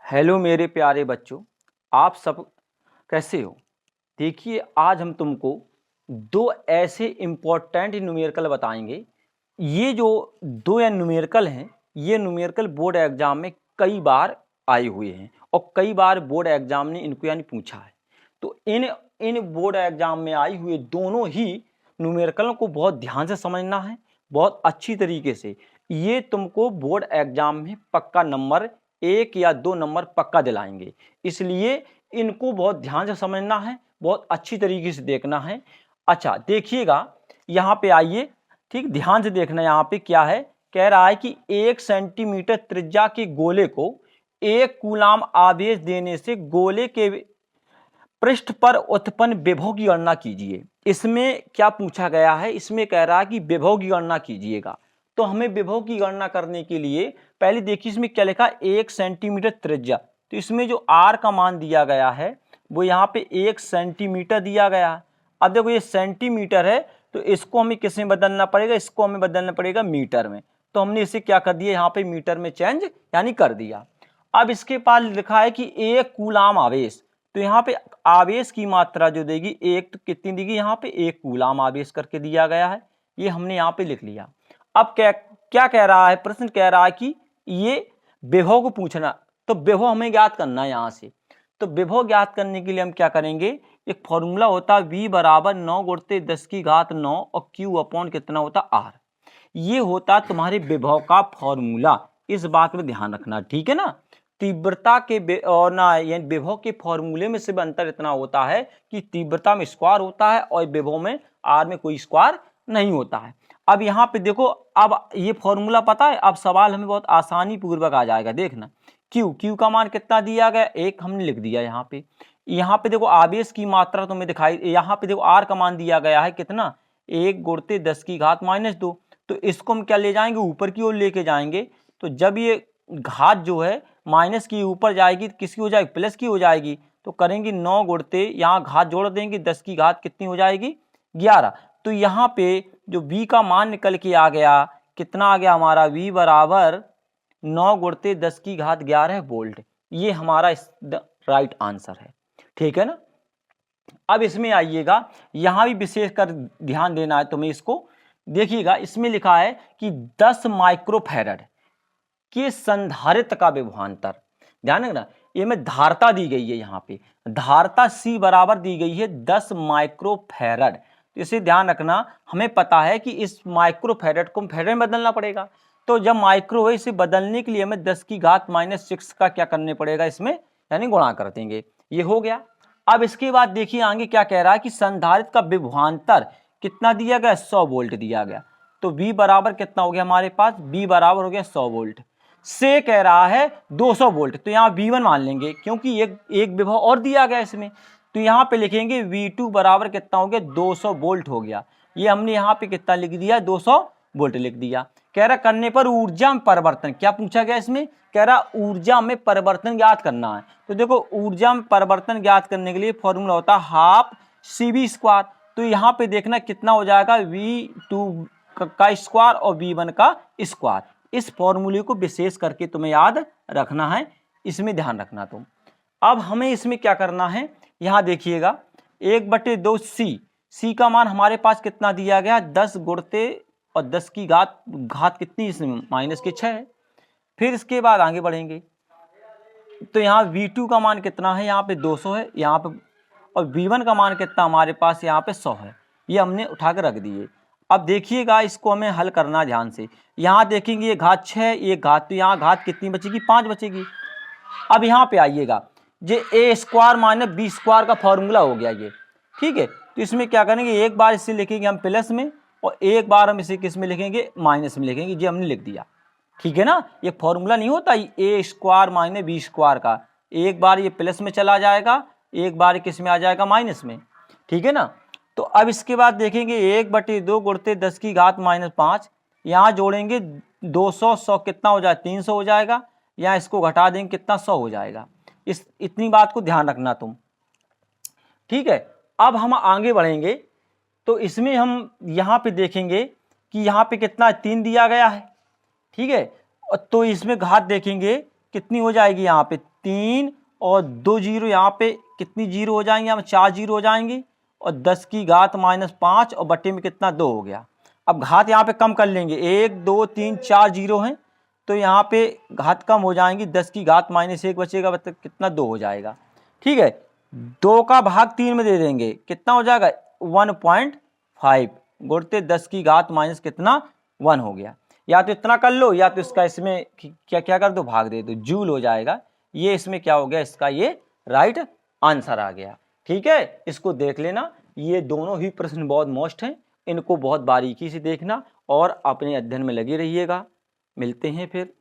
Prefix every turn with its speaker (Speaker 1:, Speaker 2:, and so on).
Speaker 1: Hello मेरे प्यारे बच्चों, आप सब कैसे हो। देखिए, आज हम तुमको दो ऐसे इम्पोर्टेंट न्यूमेरिकल बताएंगे। ये जो दो या न्यूमेरिकल हैं, ये न्यूमेरिकल बोर्ड एग्जाम में कई बार आए हुए हैं और कई बार बोर्ड एग्जाम ने इनको यानी पूछा है। तो इन बोर्ड एग्जाम में आई हुए दोनों ही न्यूमेरिकलों को बहुत ध्यान से समझना है, बहुत अच्छी तरीके से। ये तुमको बोर्ड एग्जाम में पक्का नंबर 1 या 2 नंबर पक्का दिलाएंगे, इसलिए इनको बहुत ध्यान से समझना है, बहुत अच्छी तरीके से देखना है। अच्छा देखिएगा, यहाँ पे आइए, ठीक ध्यान से देखना। यहाँ पे क्या है, कह रहा है कि 1 सेंटीमीटर त्रिज्या के गोले को 1 कूलाम आवेश देने से गोले के पृष्ठ पर उत्पन्न विभव की गणना कीजिए। इसमें क्या पूछा गया है, इसमें कह रहा है कि विभव की गणना कीजिएगा। तो हमें विभव की गणना करने के लिए पहले देखिए इसमें क्या लिखा, 1 सेंटीमीटर त्रिज्या। तो इसमें जो r का मान दिया गया है वो यहाँ पे 1 सेंटीमीटर दिया गया है। अब देखो ये सेंटीमीटर है, तो इसको हमें किस में बदलना पड़ेगा, इसको हमें बदलना पड़ेगा मीटर में। तो हमने इसे क्या कर दिया, यहाँ पे मीटर में चेंज यानी कर दिया। अब इसके पास लिखा है कि 1 कूलाम आवेश, तो यहाँ पे आवेश की मात्रा जो देगी एक, तो कितनी देगी, यहाँ पे 1 कूलाम आवेश करके दिया गया है। ये हमने यहाँ पे लिख लिया। अब क्या कह रहा है, प्रश्न कह रहा है कि ये विभव को पूछना, तो विभव हमें ज्ञात करना है यहाँ से। तो विभव ज्ञात करने के लिए हम क्या करेंगे, एक फॉर्मूला होता है v बराबर 9 गुणित 10 की घात 9 और q अपॉन कितना होता r। ये होता तुम्हारे विभव का फॉर्मूला, इस बात में ध्यान रखना, ठीक है ना। तीव्रता के और ना यानी विभव के फॉर्मूले में सिर्फ अंतर इतना होता है कि तीव्रता में स्क्वायर होता है और विभव में आर में कोई स्क्वायर नहीं होता है। अब यहाँ पे देखो, अब ये फॉर्मूला पता है, अब सवाल हमें बहुत आसानी पूर्वक आ जाएगा। देखना क्यू का मान कितना दिया गया, 1 हमने लिख दिया यहाँ पे। यहाँ पे देखो आवेश की मात्रा तुम्हें दिखाई, यहाँ पे देखो आर का मान दिया गया है कितना, 1 गुणित 10 की घात -2। तो इसको हम क्या ले जाएंगे, ऊपर की ओर लेके जाएंगे। तो जब ये घात जो है माइनस की ऊपर जाएगी तो किसकी हो जाएगी, प्लस की हो जाएगी। तो करेंगे 9 गुणते, यहाँ घात जोड़ देंगे, 10 की घात कितनी हो जाएगी, 11। तो यहाँ पे जो v का मान निकल के आ गया, कितना आ गया हमारा, v बराबर 9 गुणते 10 की घात 11 वोल्ट। ये हमारा राइट आंसर है, ठीक है ना। अब इसमें आइएगा, यहाँ भी विशेष कर ध्यान देना है तुम्हें। इसको देखिएगा, इसमें लिखा है कि 10 माइक्रोफैरड के संधारित्र का विभवांतर, ध्यान रखना, ये में धारता दी गई है, यहाँ पे धारता C बराबर दी गई है 10 माइक्रोफैरड। तो इसे ध्यान रखना, हमें पता है कि इस माइक्रोफैरड को फैरड में बदलना पड़ेगा। तो जब माइक्रो है, इसे बदलने के लिए हमें 10 की घात -6 का क्या करने पड़ेगा, इसमें यानी गुणा कर देंगे। ये हो गया। अब इसके बाद देखिए आगे क्या कह रहा है कि संधारित्र का विभवांतर कितना दिया गया, 100 वोल्ट दिया गया। तो V बराबर कितना हो गया हमारे पास, V बराबर हो गया 100 वोल्ट से कह रहा है 200 वोल्ट। तो यहाँ V1 मान लेंगे, क्योंकि एक विभव और दिया गया इसमें। तो यहाँ पे लिखेंगे V2 बराबर कितना हो गया, 200 वोल्ट हो गया। ये हमने यहाँ पे कितना लिख दिया, 200 वोल्ट लिख दिया। कह रहा करने पर ऊर्जा में परिवर्तन, क्या पूछा गया इसमें, कह रहा ऊर्जा में परिवर्तन ज्ञात करना है। तो देखो ऊर्जा में परिवर्तन ज्ञात करने के लिए फॉर्मूला होता है हाफ CV²। तो यहाँ पे देखना कितना हो जाएगा, V2 का स्क्वायर और V1 का स्क्वायर। इस फॉर्मूले को विशेष करके तुम्हें याद रखना है, इसमें ध्यान रखना तुम। अब हमें इसमें क्या करना है, यहाँ देखिएगा 1/2 C का मान हमारे पास कितना दिया गया, 10 गुणते और 10 की घात कितनी, इसमें -6 है। फिर इसके बाद आगे बढ़ेंगे, तो यहाँ V2 का मान कितना है, यहाँ पे 200 है यहाँ पे, और V1 का मान कितना हमारे पास यहाँ पे 100 है। ये हमने उठा कर रख दिए। अब देखिएगा, इसको हमें हल करना ध्यान से। यहाँ देखेंगे ये घात 6, ये घात, तो यहाँ घात कितनी बचेगी, 5 बचेगी। अब यहाँ पे आइएगा, ये A² - B² का फॉर्मूला हो गया ये, ठीक है। तो इसमें क्या करेंगे, एक बार इसे लिखेंगे हम प्लस में और एक बार हम इसे किस में लिखेंगे, माइनस में लिखेंगे। ये हमने लिख दिया, ठीक है ना। ये फॉर्मूला नहीं होता A² - B² का, एक बार ये प्लस में चला जाएगा, एक बार किस में आ जाएगा, माइनस में, ठीक है ना। तो अब इसके बाद देखेंगे 1/2 गुणते 10 की घात -5, यहाँ जोड़ेंगे 200, 100 कितना हो जाए, 300 हो जाएगा। यहाँ इसको घटा देंगे कितना, 100 हो जाएगा। इतनी बात को ध्यान रखना तुम, ठीक है। अब हम आगे बढ़ेंगे, तो इसमें हम यहाँ पे देखेंगे कि यहाँ पे कितना 3 दिया गया है, ठीक है। तो इसमें घात देखेंगे कितनी हो जाएगी यहाँ पे 3 और 2 जीरो, यहाँ पे कितनी जीरो हो जाएंगे, यहाँ पे 4 जीरो हो जाएंगी और 10 की घात -5 और बट्टे में कितना 2 हो गया। अब घात यहाँ पे कम कर लेंगे, 1 2 3 4 जीरो हैं तो यहाँ पे घात कम हो जाएंगी, 10 की घात -1 बचेगा, मतलब कितना 2 हो जाएगा। ठीक है, 2 का भाग 3 में दे देंगे, कितना हो जाएगा 1.5 गुणते 10 की घात माइनस कितना 1 हो गया। या तो इतना कर लो या तो इसका इसमें क्या क्या कर दो, भाग दे दो, जूल हो जाएगा। ये इसमें क्या हो गया, इसका ये राइट आंसर आ गया। ठीक है, इसको देख लेना, ये दोनों ही प्रश्न बहुत मोस्ट हैं, इनको बहुत बारीकी से देखना और अपने अध्ययन में लगे रहिएगा। मिलते हैं फिर।